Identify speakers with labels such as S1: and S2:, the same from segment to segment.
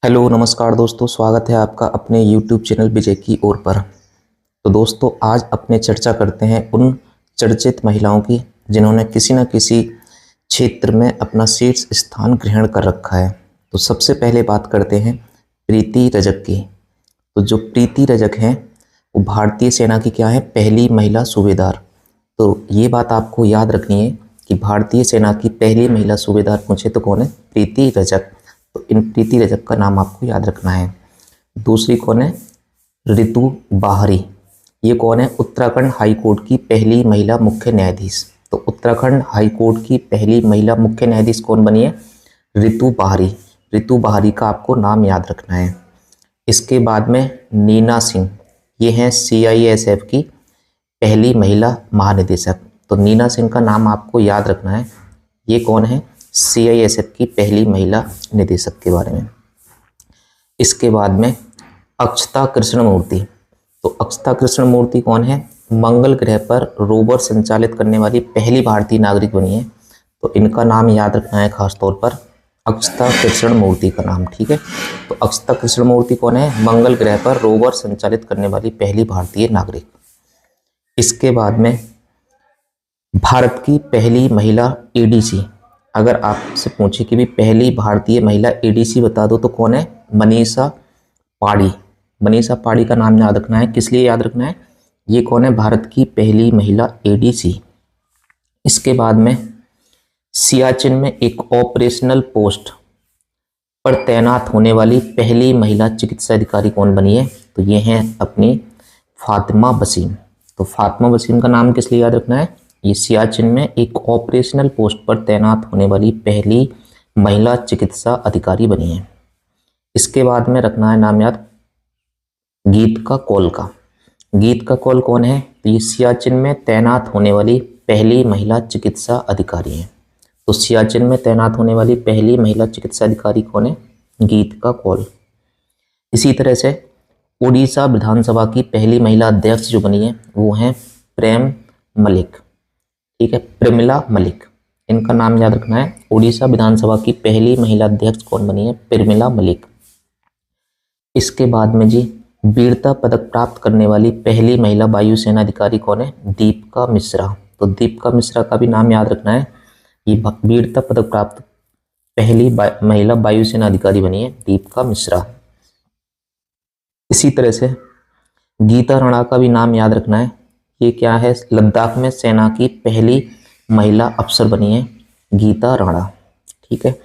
S1: Hello नमस्कार दोस्तों, स्वागत है आपका अपने YouTube चैनल विजय की ओर पर। तो दोस्तों, आज अपने चर्चा करते हैं उन चर्चित महिलाओं की जिन्होंने किसी न किसी क्षेत्र में अपना शीर्ष स्थान ग्रहण कर रखा है। तो सबसे पहले बात करते हैं प्रीति रजक की। तो जो प्रीति रजक हैं वो भारतीय सेना की क्या है, पहली महिला सूबेदार। तो ये बात आपको याद रखनी है कि भारतीय सेना की पहली महिला सूबेदार पूछे तो कौन है, प्रीति रजक। तो इन प्रीति रजक का नाम आपको याद रखना है। दूसरी कौन है, रितु बाहरी। ये कौन है, उत्तराखंड हाई कोर्ट की पहली महिला मुख्य न्यायाधीश। तो उत्तराखंड हाई कोर्ट की पहली महिला मुख्य न्यायाधीश कौन बनी है, रितु बाहरी। रितु बाहरी का आपको नाम याद रखना है। इसके बाद में नीना सिंह, ये हैं CISF की पहली महिला महानिदेशक। तो नीना सिंह का नाम आपको याद रखना है। ये कौन है, CISF की पहली महिला निदेशक के बारे में। इसके बाद में अक्षता कृष्णमूर्ति। तो अक्षता कृष्णमूर्ति कौन है, मंगल ग्रह पर रोवर संचालित करने वाली पहली भारतीय नागरिक बनी है। तो इनका नाम याद रखना है खास तौर पर, अक्षता कृष्णमूर्ति का नाम। ठीक है, तो अक्षता कृष्णमूर्ति कौन है, मंगल ग्रह पर रोवर संचालित करने वाली पहली भारतीय नागरिक। इसके बाद में भारत की पहली महिला ADC। अगर आपसे पूछे कि भी पहली भारतीय महिला ADC बता दो तो कौन है, मनीषा पाड़ी। मनीषा पाड़ी का नाम याद रखना है। किस लिए याद रखना है, ये कौन है, भारत की पहली महिला ADC। इसके बाद में सियाचिन में एक ऑपरेशनल पोस्ट पर तैनात होने वाली पहली महिला चिकित्सा अधिकारी कौन बनी है, तो ये हैं अपनी फातिमा वसीम। तो फातिमा वसीम का नाम किस लिए याद रखना है, ये सियाचिन में एक ऑपरेशनल पोस्ट पर तैनात होने वाली पहली महिला चिकित्सा अधिकारी बनी है। इसके बाद में रखना है नाम याद गीतिका कौल का। गीतिका कौल कौन है, तो ये सियाचिन में तैनात होने वाली पहली महिला चिकित्सा अधिकारी है। तो सियाचिन में तैनात होने वाली पहली महिला चिकित्सा अधिकारी कौन है, गीतिका कौल। इसी तरह से उड़ीसा विधानसभा की पहली महिला अध्यक्ष जो बनी है वो हैं प्रेम मलिक। ठीक है, प्रमिला मलिक, इनका नाम याद रखना है। उड़ीसा विधानसभा की पहली महिला अध्यक्ष कौन बनी है, प्रमिला मलिक। इसके बाद में जी वीरता पदक प्राप्त करने वाली पहली महिला वायुसेना अधिकारी कौन है, दीपिका मिश्रा। तो दीपिका मिश्रा का भी नाम याद रखना है। ये वीरता पदक प्राप्त पहली महिला वायुसेना अधिकारी बनी है, दीपिका मिश्रा। इसी तरह से गीता राणा का भी नाम याद रखना है। ये क्या है, लद्दाख में सेना की पहली महिला अफसर बनी है, गीता राणा। ठीक है,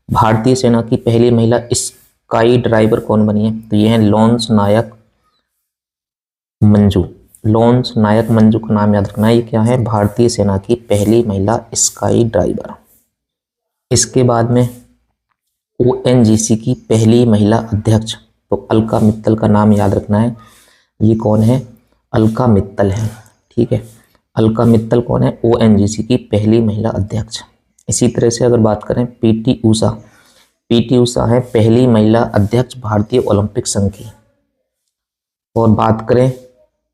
S1: भारतीय सेना की पहली महिला स्काई ड्राइवर कौन बनी है, तो ये है लॉन्स नायक मंजू। लॉन्स नायक मंजू का नाम याद रखना है। ये क्या है, भारतीय सेना की पहली महिला स्काई ड्राइवर। इसके बाद में ONGC की पहली महिला अध्यक्ष, तो अलका मित्तल का नाम याद रखना है। ये कौन है, अलका मित्तल है। ठीक है, अलका मित्तल कौन है, ONGC की पहली महिला अध्यक्ष। इसी तरह से अगर बात करें PT ऊषा। PT ऊषा है पहली महिला अध्यक्ष भारतीय ओलंपिक संघ की। और बात करें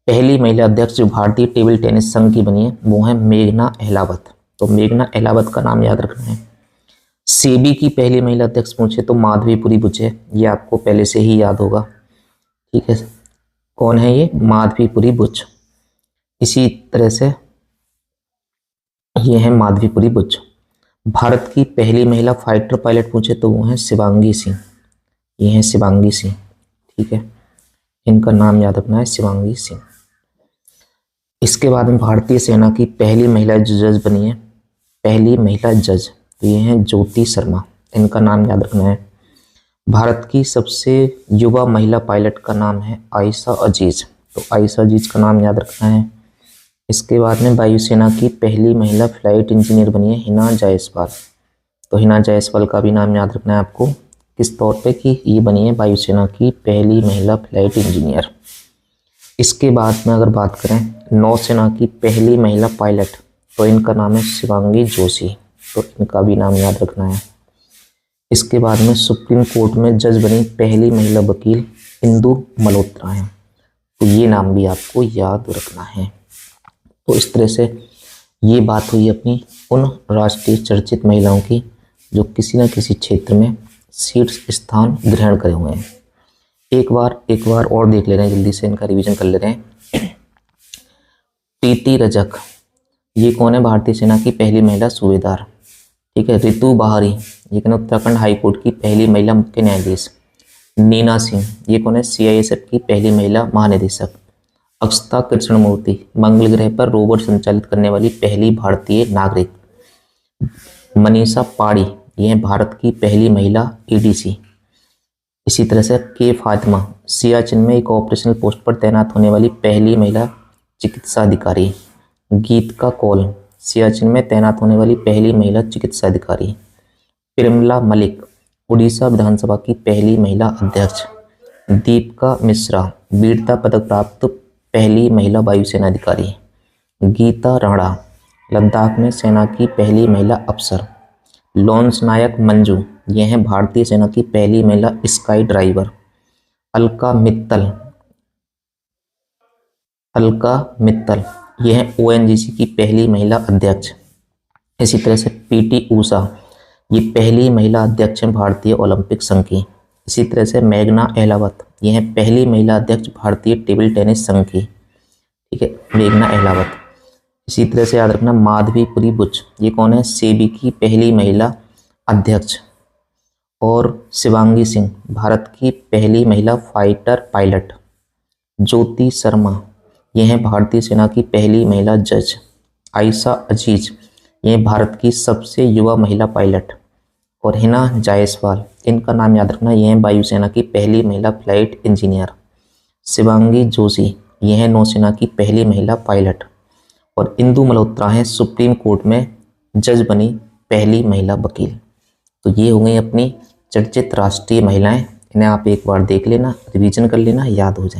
S1: पहली महिला अध्यक्ष जो भारतीय टेबल टेनिस संघ की बनी है वो है मेघना अहलावत। तो मेघना अहलावत का नाम याद रखना है। सेबी की पहली महिला अध्यक्ष पूछे तो माधवीपुरी बुचे, ये आपको पहले से ही याद होगा। ठीक है, कौन है ये, माधवीपुरी बुच। इसी तरह से ये है माधवीपुरी बुच। भारत की पहली महिला फाइटर पायलट पूछे तो वो है शिवांगी सिंह। ये है शिवांगी सिंह। ठीक है, इनका नाम याद रखना है, शिवांगी सिंह। इसके बाद में भारतीय सेना की पहली महिला जज बनी है, पहली महिला जज, तो ये हैं ज्योति शर्मा। इनका नाम याद रखना है। भारत की सबसे युवा महिला पायलट का नाम है आयशा अजीज। तो आयशा अजीज का नाम याद रखना है। इसके बाद में वायुसेना की पहली महिला फ्लाइट इंजीनियर बनी है हिना जायसवाल। तो हिना जायसवाल का भी नाम याद रखना है आपको, किस तौर पे कि ये बनी है वायुसेना की पहली महिला फ्लाइट इंजीनियर। इसके बाद में अगर बात करें नौसेना की पहली महिला पायलट, तो इनका नाम है शिवांगी जोशी। तो इनका भी नाम याद रखना है। इसके बाद में सुप्रीम कोर्ट में जज बनी पहली महिला वकील इंदु मल्होत्रा है। तो ये नाम भी आपको याद रखना है। तो इस तरह से ये बात हुई अपनी उन राष्ट्रीय चर्चित महिलाओं की जो किसी न किसी क्षेत्र में शीर्ष स्थान ग्रहण करे हुए हैं। एक बार और देख ले रहे हैं, जल्दी से इनका रिवीजन कर ले रहे हैं। प्रीति रजक, ये कौन है? भारतीय सेना की पहली महिला सूबेदार। ठीक है। रितु बहारी, ये कौन है? उत्तराखंड हाईकोर्ट की पहली महिला मुख्य न्यायाधीश। नीना सिंह, ये कौन है? CISF की पहली महिला महानिदेशक। अक्षता कृष्णमूर्ति, मंगल ग्रह पर रोवर संचालित करने वाली पहली भारतीय नागरिक। मनीषा पाड़ी, ये है भारत की पहली महिला ADC। इसी तरह से के फातिमा, सियाचिन में एक ऑपरेशनल पोस्ट पर तैनात होने वाली पहली महिला चिकित्सा अधिकारी। गीतिका कौल, सियाचिन में तैनात होने वाली पहली महिला चिकित्सा अधिकारी। प्रेमला मलिक, उड़ीसा विधानसभा की पहली महिला अध्यक्ष। दीपिका मिश्रा, वीरता पदक प्राप्त पहली महिला वायुसेना अधिकारी। गीता राणा, लद्दाख में सेना की पहली महिला अफसर। लॉन्स नायक मंजू, ये हैं भारतीय सेना की पहली महिला स्काई ड्राइवर। अलका मित्तल, ये हैं ONGC की पहली महिला अध्यक्ष। इसी तरह से PT ऊषा, ये पहली महिला अध्यक्ष हैं भारतीय ओलंपिक संघ की। इसी तरह से मेघना अहलावत, ये हैं पहली महिला अध्यक्ष भारतीय टेबल टेनिस संघ की। ठीक है, मेघना अहलावत। इसी तरह से याद रखना माधवीपुरी बुच, ये कौन है? सेबी की पहली महिला अध्यक्ष। और शिवांगी सिंह, भारत की पहली महिला फाइटर पायलट। ज्योति शर्मा, ये हैं भारतीय सेना की पहली महिला जज। आयशा अजीज, ये भारत की सबसे युवा महिला पायलट। और हिना जायसवाल, इनका नाम याद रखना, ये हैं वायुसेना की पहली महिला फ्लाइट इंजीनियर। शिवांगी जोशी, ये हैं नौसेना की पहली महिला पायलट। और इंदु मल्होत्रा हैं सुप्रीम कोर्ट में जज बनी पहली महिला वकील। तो ये हो गई अपनी चर्चित राष्ट्रीय महिलाएं। इन्हें आप एक बार देख लेना, रिवीजन कर लेना, याद हो जाए।